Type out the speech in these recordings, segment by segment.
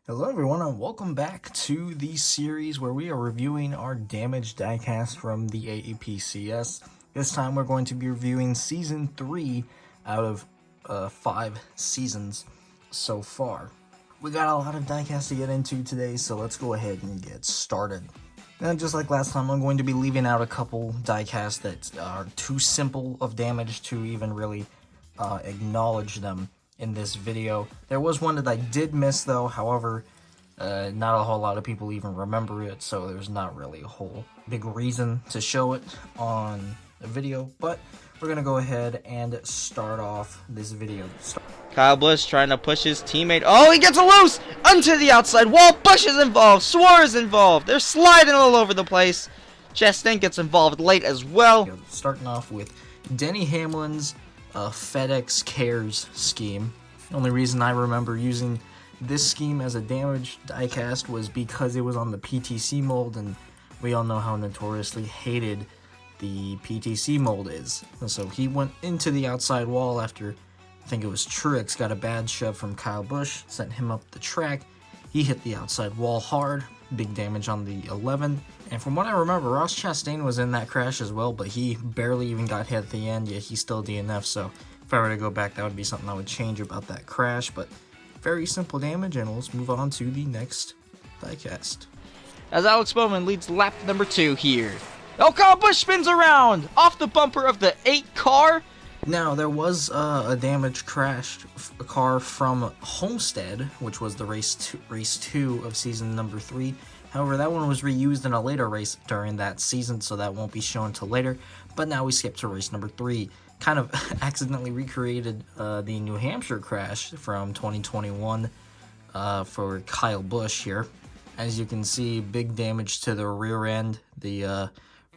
Hello everyone and welcome back to the series where we are reviewing our damaged diecast from the AAPCS. This time we're going to be reviewing Season 3 out of 5 seasons so far. We got a lot of diecast to get into today, so let's go ahead and get started. And just like last time, I'm going to be leaving out a couple diecasts that are too simple of damage to even really acknowledge them in this video. There was one that I did miss though, however, not a whole lot of people even remember it, so there's not really a whole big reason to show it on a video, but we're gonna go ahead and start off this video. Kyle Busch trying to push his teammate. Oh, he gets a loose onto the outside wall. Busch is involved. Swore is involved. They're sliding all over the place. Chastain gets involved late as well. Starting off with Denny Hamlin's FedEx Cares scheme. The only reason I remember using this scheme as a damaged diecast was because it was on the PTC mold, and we all know how notoriously hated the PTC mold is. And so he went into the outside wall after, I think it was Truex, got a bad shove from Kyle Busch, sent him up the track. He hit the outside wall hard, big damage on the 11. And from what I remember, Ross Chastain was in that crash as well, but he barely even got hit at the end, yet he's still DNF. So if I were to go back, that would be something I would change about that crash. But very simple damage, and let's move on to the next diecast. As Alex Bowman leads lap number 2 here. Oh, Kyle Busch spins around off the bumper of the 8 car. Now, there was a damaged crashed car from Homestead, which was the race 2 of season number 3. However, that one was reused in a later race during that season, so that won't be shown until later. But now we skip to race number 3. Kind of accidentally recreated the New Hampshire crash from 2021 for Kyle Busch here. As you can see, big damage to the rear end. The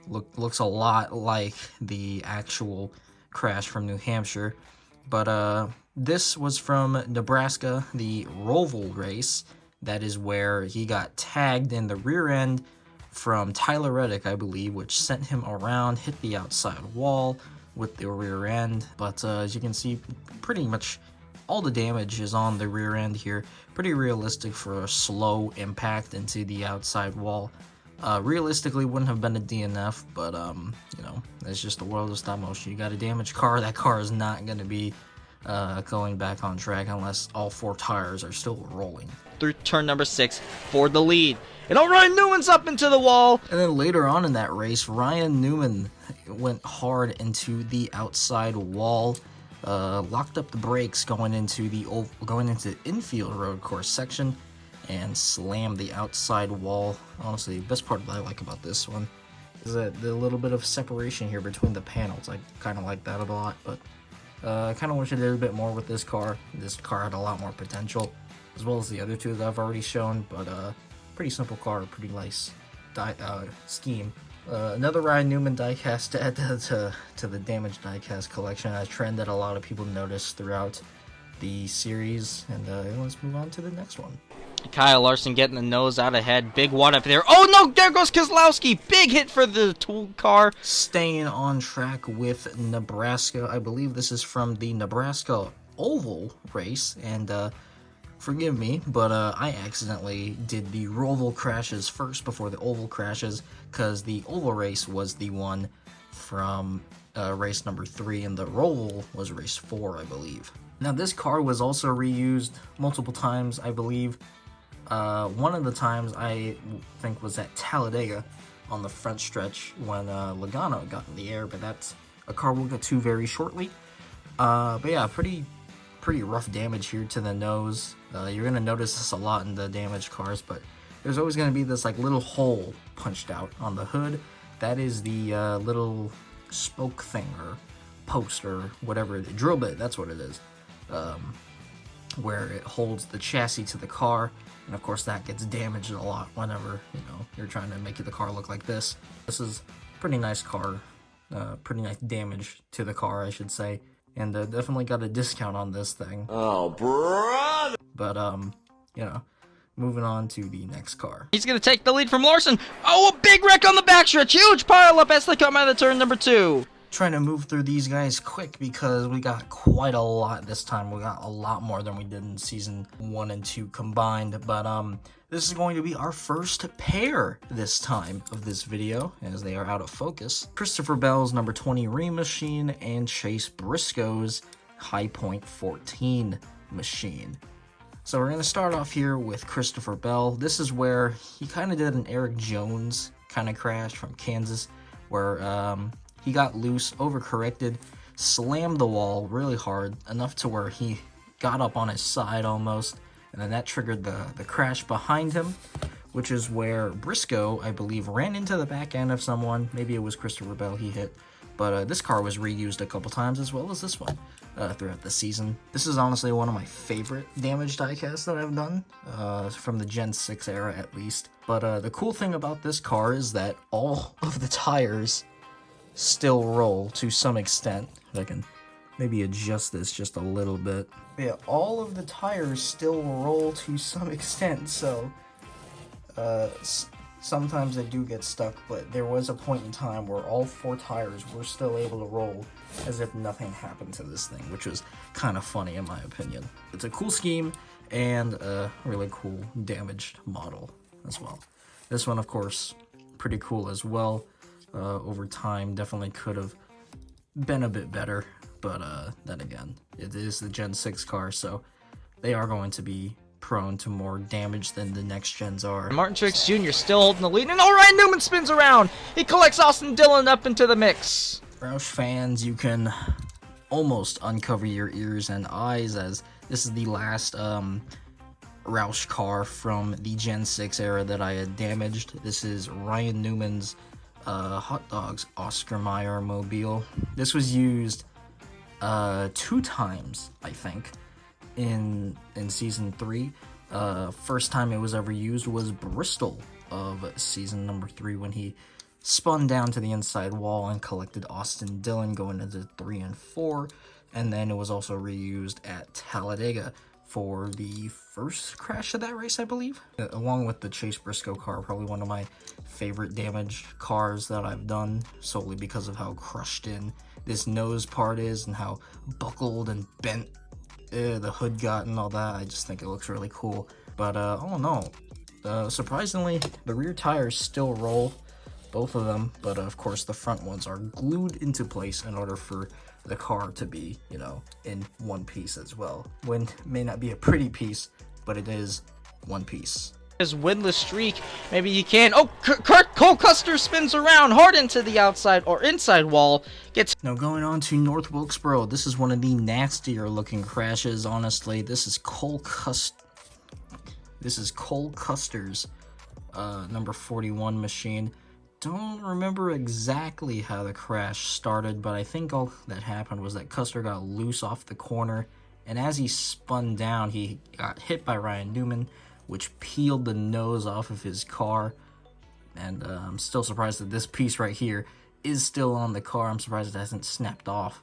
looks a lot like the actual crash from New Hampshire, but this was from Nebraska, the Roval race. That is where he got tagged in the rear end from Tyler Reddick, I believe, which sent him around, hit the outside wall with the rear end. But as you can see, pretty much all the damage is on the rear end here. Pretty realistic for a slow impact into the outside wall. Realistically wouldn't have been a DNF, but you know, it's just the world of stop motion. You got a damaged car, that car is not going to be going back on track unless all 4 tires are still rolling. Through turn number 6 for the lead. And Ryan Newman's up into the wall. And then later on in that race, Ryan Newman went hard into the outside wall, locked up the brakes going into the infield road course section, and slammed the outside wall. Honestly, the best part that I like about this one is that the little bit of separation here between the panels. I kind of like that a lot, but I kind of wish I did a bit more with this car. This car had a lot more potential, as well as the other 2 that I've already shown, but pretty simple car, pretty nice scheme. Another Ryan Newman diecast to add to the damaged diecast collection, a trend that a lot of people noticed throughout the series. And let's move on to the next one. Kyle Larson getting the nose out ahead. Big one up there. Oh no, there goes Keselowski. Big hit for the tool car. Staying on track with Nebraska. I believe this is from the Nebraska Oval race. And forgive me, but I accidentally did the Roval crashes first before the Oval crashes, because the Oval race was the one from race number 3, and the Roval was race 4, I believe. Now, this car was also reused multiple times, I believe. One of the times I think was at Talladega on the front stretch when Logano got in the air, but that's a car we'll get to very shortly. But yeah, pretty rough damage here to the nose. You're going to notice this a lot in the damaged cars, but there's always going to be this like little hole punched out on the hood. That is the little spoke thing or post or whatever, drill bit, that's what it is. Where it holds the chassis to the car, and of course that gets damaged a lot whenever, you know, you're trying to make the car look like this. This is a pretty nice car, pretty nice damage to the car, I should say, and definitely got a discount on this thing. Oh, brother! But you know, moving on to the next car. He's gonna take the lead from Larson. Oh, a big wreck on the backstretch. Huge pile up as they come out of turn number 2. trying to move through these guys quick because we got quite a lot this time. We got a lot more than we did in season 1 and 2 combined, but this is going to be our first pair this time of this video, as they are out of focus. Christopher Bell's number 20 Ream machine and Chase Briscoe's High Point 14 machine. So we're going to start off here with Christopher Bell. This is where he kind of did an Eric Jones kind of crash from Kansas, where he got loose, overcorrected, slammed the wall really hard, enough to where he got up on his side almost, and then that triggered the crash behind him, which is where Briscoe, I believe, ran into the back end of someone. Maybe it was Christopher Bell he hit, but this car was reused a couple times as well as this one throughout the season. This is honestly one of my favorite damage diecasts that I've done, from the Gen 6 era at least. But the cool thing about this car is that all of the tires still roll to some extent. If I can maybe adjust this just a little bit. But yeah, all of the tires still roll to some extent, so sometimes they do get stuck, but there was a point in time where all 4 tires were still able to roll as if nothing happened to this thing, which was kind of funny in my opinion. It's a cool scheme and a really cool damaged model as well. This one, of course, pretty cool as well. Over time, definitely could have been a bit better, but then again, it is the Gen 6 car, so they are going to be prone to more damage than the next gens are. Martin Truex Jr. still holding the lead, and Ryan Newman spins around. He collects Austin Dillon up into the mix. Roush fans, you can almost uncover your ears and eyes, as this is the last Roush car from the Gen 6 era that I had damaged. This is Ryan Newman's Hot Dogs Oscar Mayer mobile. This was used 2 times, I think, in season 3. First time it was ever used was Bristol of season number 3, when he spun down to the inside wall and collected Austin Dillon going into 3 and 4, and then it was also reused at Talladega for the first crash of that race, I believe. Along with the Chase Briscoe car, probably one of my favorite damaged cars that I've done, solely because of how crushed in this nose part is and how buckled and bent the hood got and all that. I just think it looks really cool. But all in all, surprisingly, the rear tires still roll, both of them, but of course the front ones are glued into place in order for the car to be, you know, in one piece as well. When it may not be a pretty piece, but it is one piece. His winless streak, maybe he can. Oh, Cole Kuster spins around hard into the outside or inside wall. Gets now going on to North Wilkesboro. This is one of the nastier looking crashes, honestly. This is Cole Custer's number 41 machine. Don't remember exactly how the crash started, but I think all that happened was that Custer got loose off the corner, and as he spun down, he got hit by Ryan Newman, which peeled the nose off of his car. And I'm still surprised that this piece right here is still on the car. I'm surprised it hasn't snapped off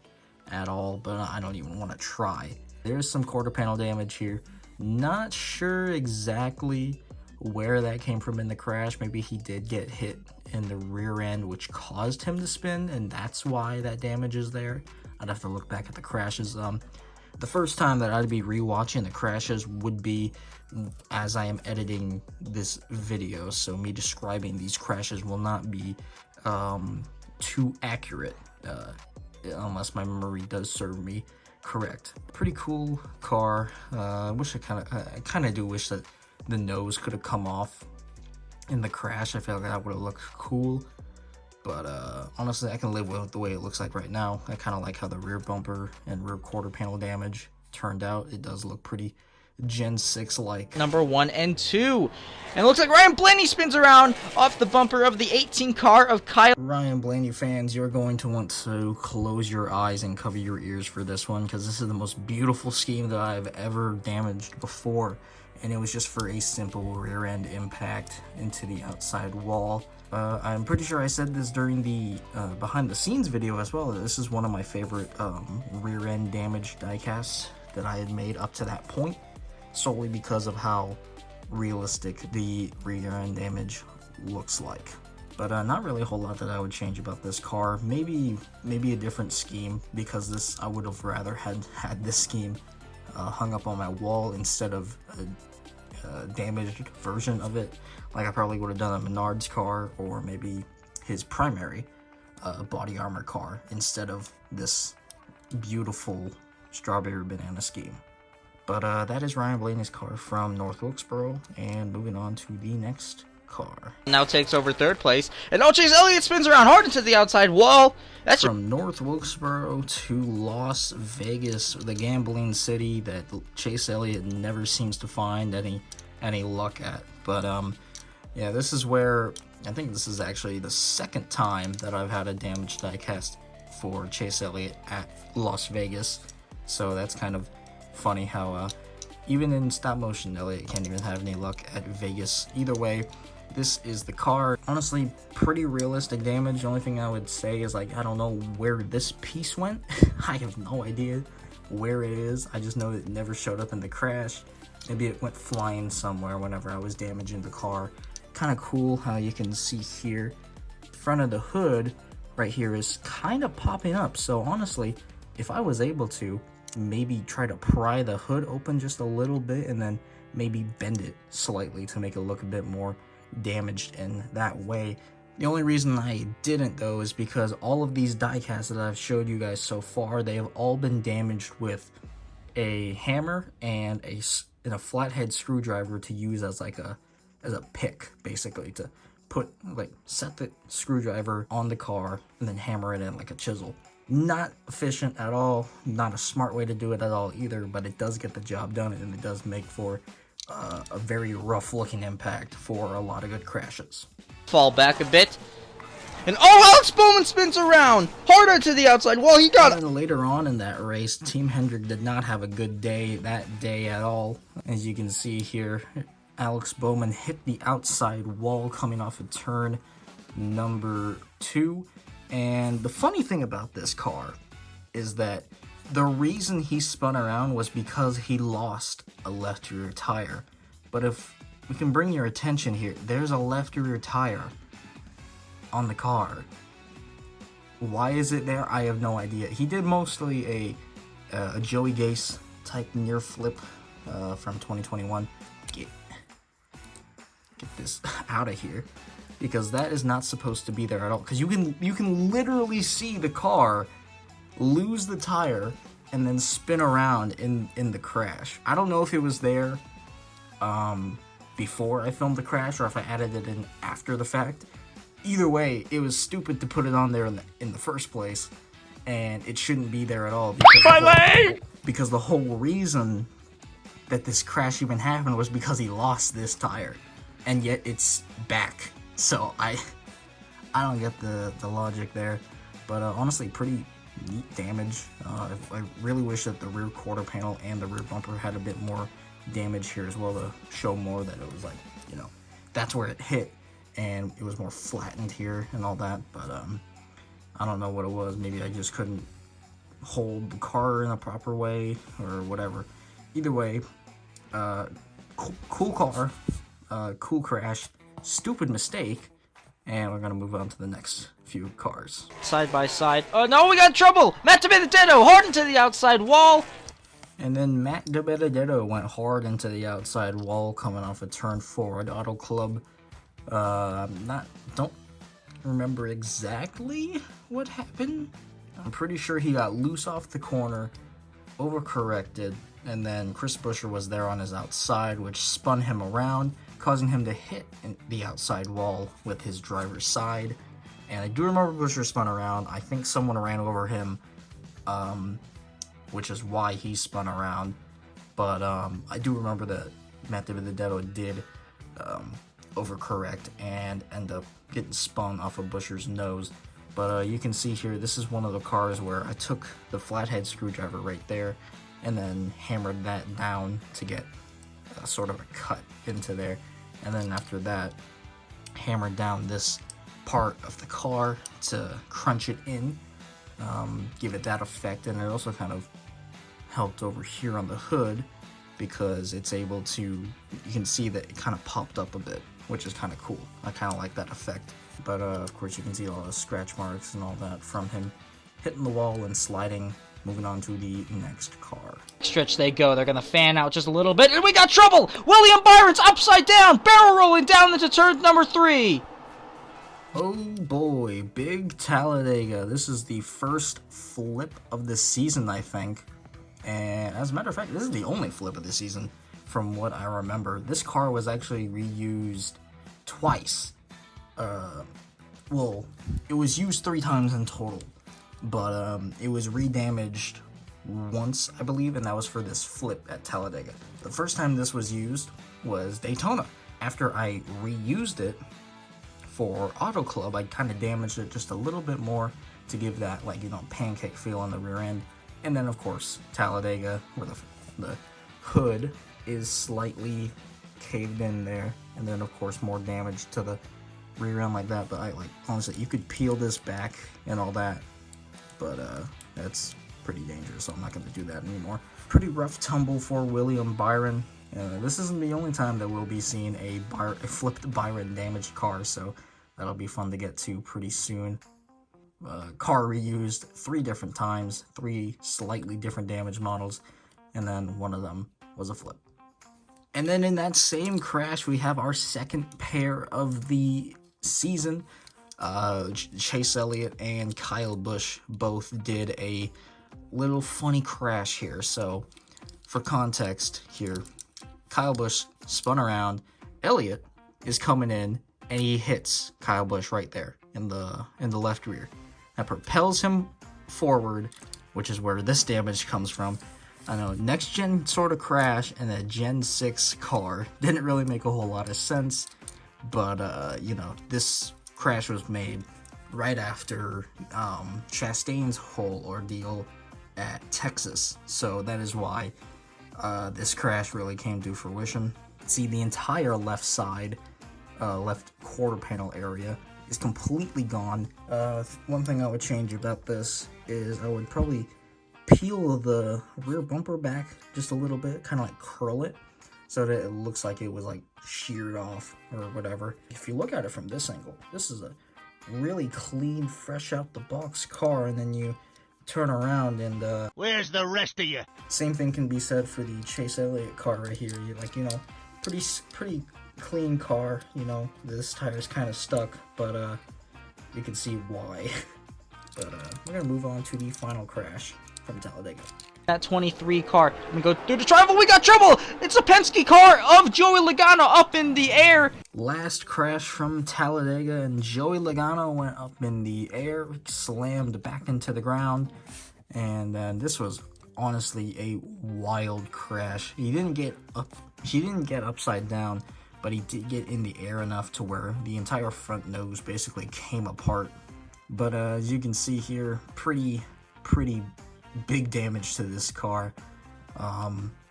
at all, but I don't even want to try. There's some quarter panel damage here. Not sure exactly where that came from in the crash. Maybe he did get hit in the rear end, which caused him to spin, and that's why that damage is there. I'd have to look back at the crashes. The first time that I'd be rewatching the crashes would be as I am editing this video, so me describing these crashes will not be too accurate, unless my memory does serve me correct. Pretty cool car. I kind of do wish that the nose could have come off in the crash. I feel like that would have looked cool, but honestly, I can live with the way it looks like right now. I kind of like how the rear bumper and rear quarter panel damage turned out. It does look pretty Gen 6 like. Number 1 and 2, and it looks like Ryan Blaney spins around off the bumper of the 18 car of Kyle. Ryan Blaney fans, you're going to want to close your eyes and cover your ears for this one, because this is the most beautiful scheme that I've ever damaged before, and it was just for a simple rear end impact into the outside wall. I'm pretty sure I said this during the behind the scenes video as well. This is one of my favorite rear end damage diecasts that I had made up to that point, solely because of how realistic the rear end damage looks like. But not really a whole lot that I would change about this car. Maybe a different scheme, because this, I would have rather had this scheme hung up on my wall instead of a damaged version of it. Like I probably would have done a Menard's car, or maybe his primary body armor car, instead of this beautiful strawberry banana scheme. But that is Ryan Blaney's car from North Wilkesboro, and moving on to the next car. Now takes over third place, and Chase Elliott spins around hard into the outside wall. That's from North Wilkesboro to Las Vegas, the gambling city that Chase Elliott never seems to find any luck at. But yeah, this is where I think this is actually the second time that I've had a damaged diecast for Chase Elliott at Las Vegas. So that's kind of funny how even in stop motion, Elliott can't even have any luck at Vegas. Either way, this is the car. Honestly, pretty realistic damage. The only thing I would say is, like, I don't know where this piece went. I have no idea where it is. I just know it never showed up in the crash. Maybe it went flying somewhere whenever I was damaging the car. Kind of cool how you can see here, front of the hood right here is kind of popping up. So honestly, if I was able to maybe try to pry the hood open just a little bit and then maybe bend it slightly to make it look a bit more damaged in that way. The only reason I didn't though is because all of these diecasts that I've showed you guys so far, they have all been damaged with a hammer and a flathead screwdriver to use as like a pick, basically, to put, like, set the screwdriver on the car and then hammer it in like a chisel. Not efficient at all, not a smart way to do it at all either, but it does get the job done, and it does make for a very rough looking impact for a lot of good crashes. Fall back a bit, and Alex Bowman spins around harder to the outside wall. He got it. And later on in that race, Team Hendrick did not have a good day that day at all. As you can see here, Alex Bowman hit the outside wall coming off of turn number 2. And the funny thing about this car is that the reason he spun around was because he lost a left rear tire. But if we can bring your attention here, there's a left rear tire on the car. Why is it there? I have no idea. He did mostly a Joey Gase type near flip from 2021. Get this out of here, because that is not supposed to be there at all. Because you can literally see the car lose the tire and then spin around in the crash. I don't know if it was there before I filmed the crash or if I added it in after the fact. Either way, it was stupid to put it on there in the first place, and it shouldn't be there at all. Because the whole reason that this crash even happened was because he lost this tire, and yet it's back. So I don't get the logic there, but honestly, pretty neat damage. I really wish that the rear quarter panel and the rear bumper had a bit more damage here as well to show more that it was like, you know, that's where it hit and it was more flattened here and all that. But I don't know what it was. Maybe I just couldn't hold the car in a proper way or whatever. Either way, cool car, cool crash, stupid mistake, and we're gonna move on to the next few cars. Side by side. Oh no, we got trouble! Matt DiBenedetto hard into the outside wall. And then Matt DiBenedetto went hard into the outside wall coming off a turn 4 at Auto Club. Don't remember exactly what happened. I'm pretty sure he got loose off the corner, overcorrected, and then Chris Buescher was there on his outside, which spun him around, causing him to hit the outside wall with his driver's side. And I do remember Buescher spun around. I think someone ran over him, which is why he spun around. But I do remember that Matt DiBenedetto did overcorrect and end up getting spun off of Buescher's nose. But you can see here, this is one of the cars where I took the flathead screwdriver right there and then hammered that down to get sort of a cut into there. And then after that, hammered down this part of the car to crunch it in, give it that effect. And it also kind of helped over here on the hood because it's able to, you can see that it kind of popped up a bit, which is kind of cool. I kind of like that effect But of course you can see all the scratch marks and all that from him hitting the wall and sliding. Moving on to the next car. Stretch they go. They're going to fan out just a little bit. And we got trouble! William Byron's upside down, barrel rolling down into turn number 3. Oh boy, big Talladega. This is the first flip of the season, I think. And as a matter of fact, this is the only flip of the season from what I remember. This car was actually reused twice. Well, it was used 3 times in total. But it was redamaged once, I believe, and that was for this flip at Talladega. The first time this was used was Daytona. After I reused it for Auto Club, I kind of damaged it just a little bit more to give that, like, you know, pancake feel on the rear end. And then, of course, Talladega, where the hood is slightly caved in there. And then, of course, more damage to the rear end like that. But honestly, you could peel this back and all that. But that's pretty dangerous, so I'm not going to do that anymore. Pretty rough tumble for William Byron. This isn't the only time that we'll be seeing a flipped Byron damaged car, so that'll be fun to get to pretty soon. Car reused 3 different times, 3 slightly different damage models, and then one of them was a flip. And then in that same crash, we have our second pair of the season. Chase Elliott and Kyle Busch both did a little funny crash here. So for context here, Kyle Busch spun around, Elliott is coming in, and he hits Kyle Busch right there in the left rear. That propels him forward, which is where this damage comes from. I know, next gen sort of crash in a Gen 6 car didn't really make a whole lot of sense, but you know, this crash was made right after Chastain's whole ordeal at Texas, so that is why this crash really came to fruition. See, the entire left side, left quarter panel area is completely gone. One thing I would change about this is I would probably peel the rear bumper back just a little bit, kind of like curl it, so that it looks like it was like sheared off or whatever. If you look at it from this angle, this is a really clean, fresh out the box car, and then you turn around and where's the rest of you? Same thing can be said for the Chase Elliott car right here. You like, you know, pretty clean car. You know, this tire's kind of stuck, but you can see why. But we're gonna move on to the final crash from Talladega. That 23 car. We go through the triangle. We got trouble. It's a Penske car of Joey Logano up in the air. Last crash from Talladega, and Joey Logano went up in the air, slammed back into the ground, and this was honestly a wild crash. He didn't get upside down, but he did get in the air enough to where the entire front nose basically came apart. But as you can see here, pretty big damage to this car.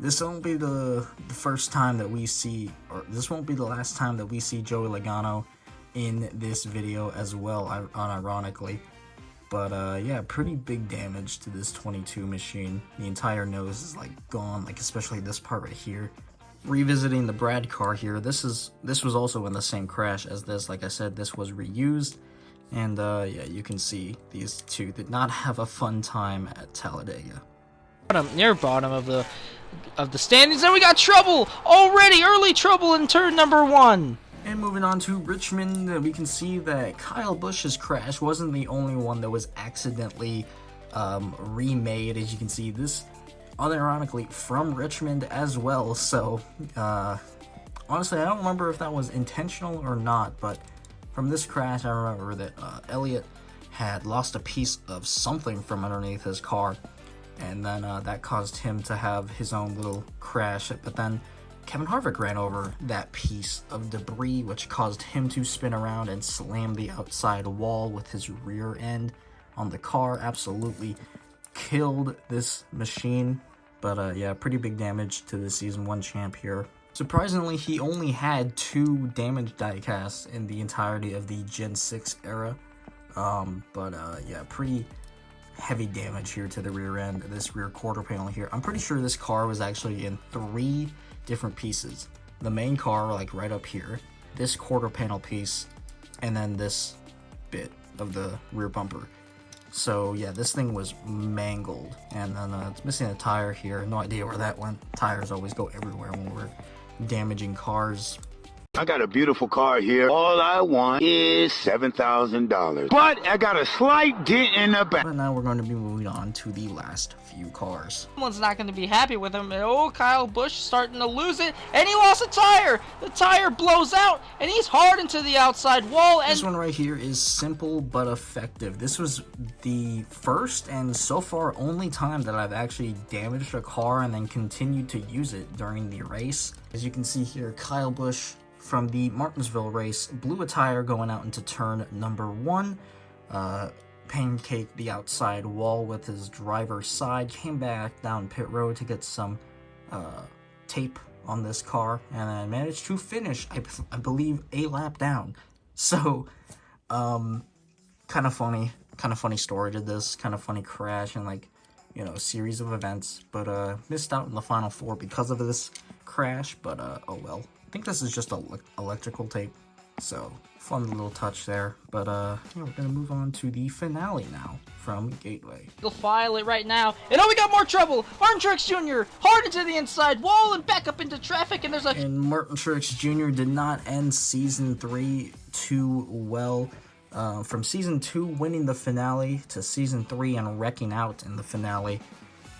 This won't be the first time that we see, or this won't be the last time that we see Joey Logano in this video as well, unironically. But yeah, pretty big damage to this 22 machine. The entire nose is like gone, like especially this part right here. Revisiting the Brad car here, this was also in the same crash as this. Like I said, this was reused. And yeah, you can see these two did not have a fun time at Talladega. Near bottom of the standings, and we got trouble already. Early trouble in turn number 1. And moving on to Richmond, we can see that Kyle Busch's crash wasn't the only one that was accidentally remade. As you can see, this unironically from Richmond as well. So honestly, I don't remember if that was intentional or not, but from this crash, I remember that Elliott had lost a piece of something from underneath his car, and then that caused him to have his own little crash. But then Kevin Harvick ran over that piece of debris, which caused him to spin around and slam the outside wall with his rear end on the car. Absolutely killed this machine. But yeah, pretty big damage to the Season 1 champ here. Surprisingly, he only had 2 damaged diecasts in the entirety of the Gen 6 era. But yeah, pretty heavy damage here to the rear end, this rear quarter panel here. I'm pretty sure this car was actually in 3 different pieces. The main car, like right up here, this quarter panel piece, and then this bit of the rear bumper. So yeah, this thing was mangled, and then it's missing a tire here. No idea where that went. Tires always go everywhere when we're damaging cars. I got a beautiful car here. All I want is $7,000. But I got a slight dent in the back. But now we're going to be moving on to the last few cars. Someone's not going to be happy with him. Oh, Kyle Busch starting to lose it, and he lost a tire. The tire blows out, and he's hard into the outside wall. And this one right here is simple but effective. This was the first and so far only time that I've actually damaged a car and then continued to use it during the race. As you can see here, Kyle Busch from the Martinsville race blew a tire going out into turn number 1, pancaked the outside wall with his driver's side, came back down pit road to get some tape on this car, and then managed to finish, I believe, a lap down. So, kind of funny story to this, kind of funny crash, and like, you know, a series of events, but missed out in the final 4 because of this crash, but oh well. I think this is just electrical tape, so fun little touch there. But yeah, we're gonna move on to the finale now from Gateway. We'll file it right now, and oh, we got more trouble. Martin Truex Jr. hard into the inside wall and back up into traffic, and there's a... And Martin Truex Jr. did not end Season 3 too well. From Season 2 winning the finale to Season 3 and wrecking out in the finale.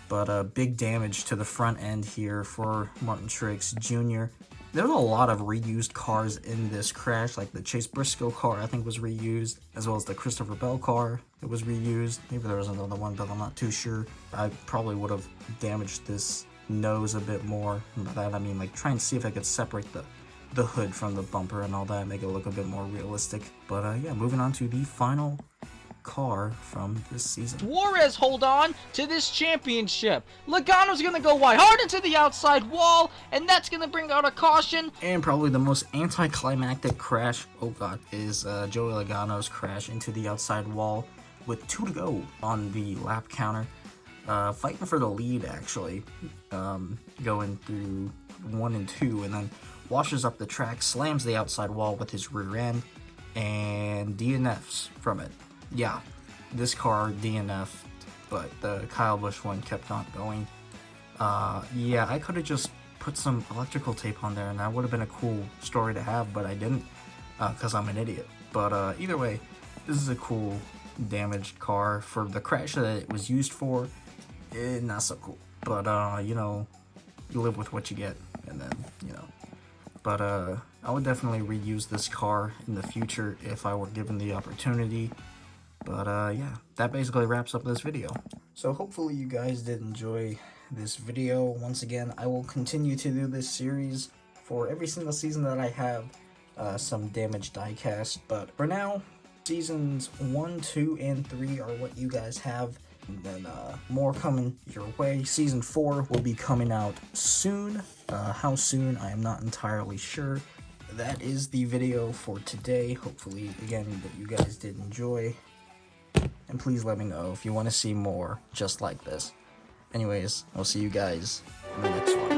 But big damage to the front end here for Martin Truex Jr. There's a lot of reused cars in this crash, like the Chase Briscoe car I think was reused, as well as the Christopher Bell car that was reused. Maybe there was another one, but I'm not too sure. I probably would have damaged this nose a bit more. By that I mean like try and see if I could separate the hood from the bumper and all that, make it look a bit more realistic. But yeah, moving on to the final car from this season. Suarez hold on to this championship. Logano's gonna go wide hard into the outside wall, and that's gonna bring out a caution. And probably the most anticlimactic crash, oh god, is Joey Logano's crash into the outside wall with 2 to go on the lap counter. Fighting for the lead actually, going through 1 and 2, and then washes up the track, slams the outside wall with his rear end, and DNFs from it. Yeah, this car DNF'd, but the Kyle Busch one kept on going. Yeah, I could have just put some electrical tape on there and that would have been a cool story to have, but I didn't, because I'm an idiot. But either way, this is a cool damaged car. For the crash that it was used for, not so cool. But, you know, you live with what you get, and then, you know. But I would definitely reuse this car in the future if I were given the opportunity. But yeah, that basically wraps up this video. So hopefully you guys did enjoy this video. Once again, I will continue to do this series for every single season that I have some damaged diecast. But for now, seasons 1, 2, and 3 are what you guys have. And then more coming your way. Season 4 will be coming out soon. How soon, I am not entirely sure. That is the video for today. Hopefully, again, that you guys did enjoy. And please let me know if you want to see more just like this. Anyways, I'll see you guys in the next one.